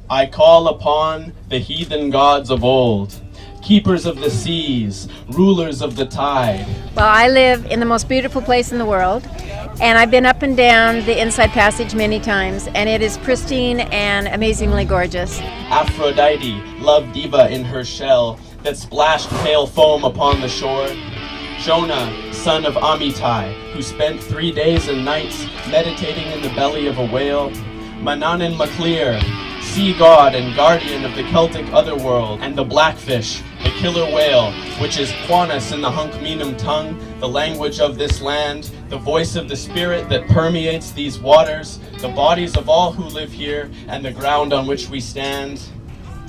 I call upon the heathen gods of old, keepers of the seas, rulers of the tide. Well, I live in the most beautiful place in the world, and I've been up and down the Inside Passage many times, and it is pristine and amazingly gorgeous. Aphrodite, love diva in her shell, that splashed pale foam upon the shore. Jonah, son of Amittai, who spent 3 days and nights meditating in the belly of a whale. Manannán mac Lir, sea god and guardian of the Celtic otherworld, and the blackfish, the killer whale, which is Quanis in the Hunkminam tongue, the language of this land, the voice of the spirit that permeates these waters, the bodies of all who live here, and the ground on which we stand.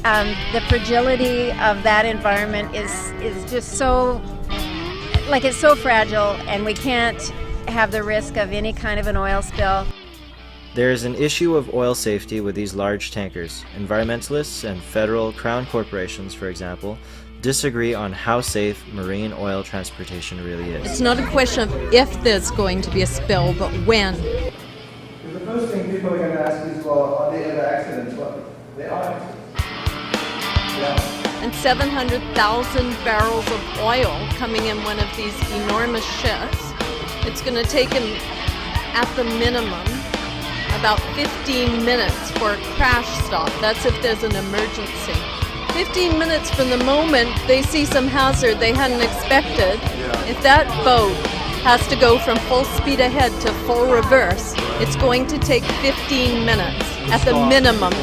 The fragility of that environment is just so, it's so fragile, and we can't have the risk of any kind of an oil spill. There is an issue of oil safety with these large tankers. Environmentalists and federal crown corporations, for example, disagree on how safe marine oil transportation really is. It's not a question of if there's going to be a spill, but when. The first thing people are going to ask is, well, are there ever accidents? Well, there are accidents. Yeah. And 700,000 barrels of oil coming in one of these enormous ships. It's going to take them, at the minimum, about 15 minutes for a crash stop. That's if there's an emergency. 15 minutes from the moment they see some hazard they hadn't expected. If that boat has to go from full speed ahead to full reverse, it's going to take 15 minutes at the minimum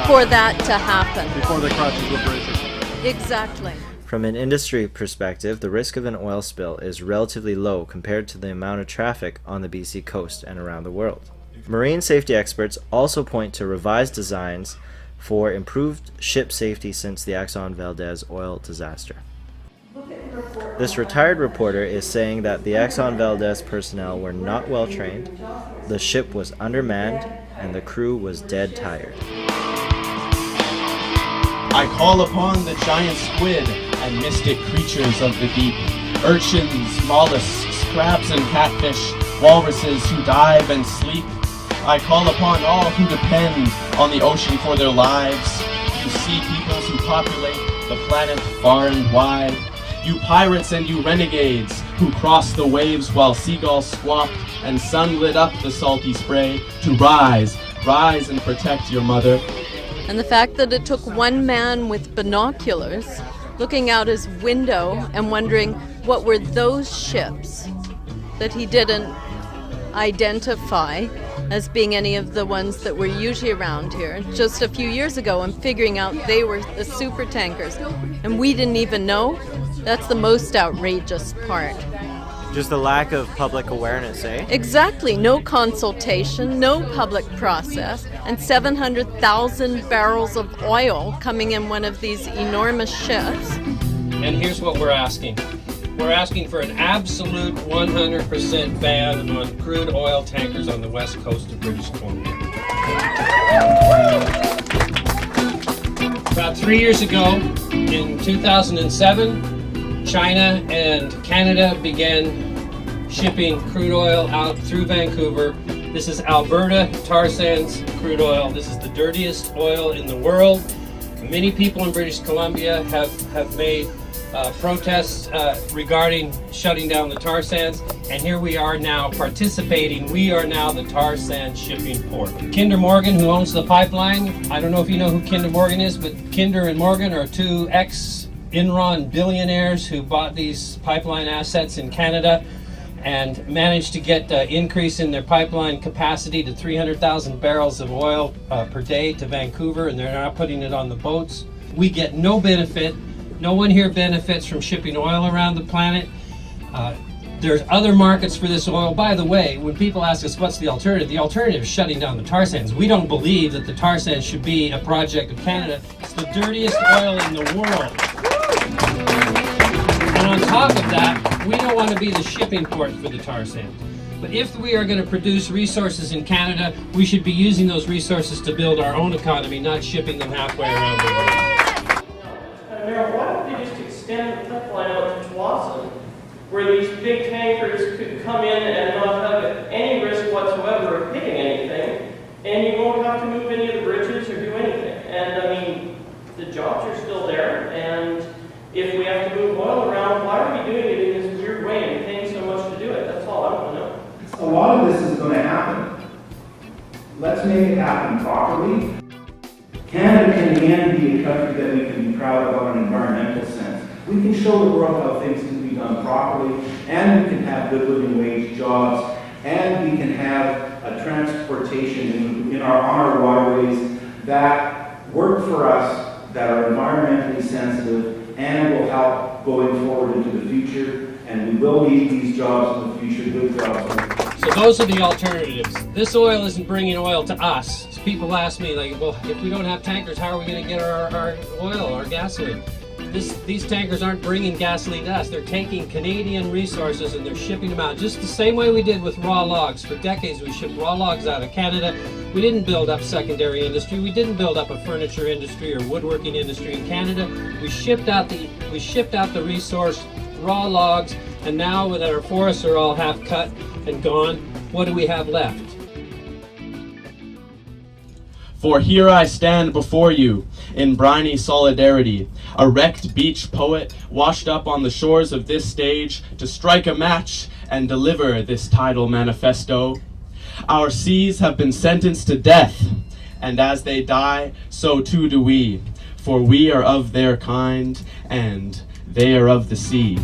for that to happen. Before they crash into the bridge. Exactly. From an industry perspective, the risk of an oil spill is relatively low compared to the amount of traffic on the BC coast and around the world. Marine safety experts also point to revised designs for improved ship safety since the Exxon Valdez oil disaster. This retired reporter is saying that the Exxon Valdez personnel were not well trained, the ship was undermanned, and the crew was dead tired. I call upon the giant squid and mystic creatures of the deep, urchins, mollusks, crabs and catfish, walruses who dive and sleep. I call upon all who depend on the ocean for their lives. You sea peoples who populate the planet far and wide. You pirates and you renegades who cross the waves while seagulls squawk and sun lit up the salty spray. To rise and protect your mother. And the fact that it took one man with binoculars looking out his window and wondering what were those ships that he didn't identify as being any of the ones that were usually around here just a few years ago, and figuring out they were the super tankers and we didn't even know. That's the most outrageous part. Just the lack of public awareness, eh? Exactly. No consultation, no public process, and 700,000 barrels of oil coming in one of these enormous ships. And here's what we're asking. We're asking for an absolute 100% ban on crude oil tankers on the west coast of British Columbia. About 3 years ago, in 2007, China and Canada began shipping crude oil out through Vancouver. This is Alberta tar sands crude oil. This is the dirtiest oil in the world. Many people in British Columbia have made protests regarding shutting down the tar sands, and here we are now participating. We are now the tar sands shipping port. Kinder Morgan, who owns the pipeline, I don't know if you know who Kinder Morgan is, but Kinder and Morgan are two ex-Enron billionaires who bought these pipeline assets in Canada and managed to get an increase in their pipeline capacity to 300,000 barrels of oil per day to Vancouver, and they're now putting it on the boats. We get no benefit. No one here benefits from shipping oil around the planet. There's other markets for this oil. By the way, when people ask us what's the alternative is shutting down the tar sands. We don't believe that the tar sands should be a project of Canada. It's the dirtiest oil in the world. And on top of that, we don't want to be the shipping port for the tar sands. But if we are going to produce resources in Canada, we should be using those resources to build our own economy, not shipping them halfway around the world. Mayor, why don't they just extend the pipeline out to Tsawwassen, where these big tankers could come in and not have any risk whatsoever of hitting anything, and you won't have to move any of the bridges or do anything. And make it happen properly. Canada can again be a country that we can be proud of on an environmental sense. We can show the world how things can be done properly, and we can have good living wage jobs, and we can have a transportation on our waterways that work for us, that are environmentally sensitive, and will help going forward into the future. And we will need these jobs in the future, good jobs. So those are the alternatives. This oil isn't bringing oil to us. So people ask me, like, well, if we don't have tankers, how are we going to get our oil, our gasoline? These tankers aren't bringing gasoline to us. They're taking Canadian resources and they're shipping them out. Just the same way we did with raw logs. For decades we shipped raw logs out of Canada. We didn't build up secondary industry. We didn't build up a furniture industry or woodworking industry in Canada. We shipped out the resource, raw logs, and now that our forests are all half cut and gone, what do we have left? For here I stand before you in briny solidarity, a wrecked beach poet washed up on the shores of this stage to strike a match and deliver this tidal manifesto. Our seas have been sentenced to death, and as they die, so too do we, for we are of their kind, and they are of the sea.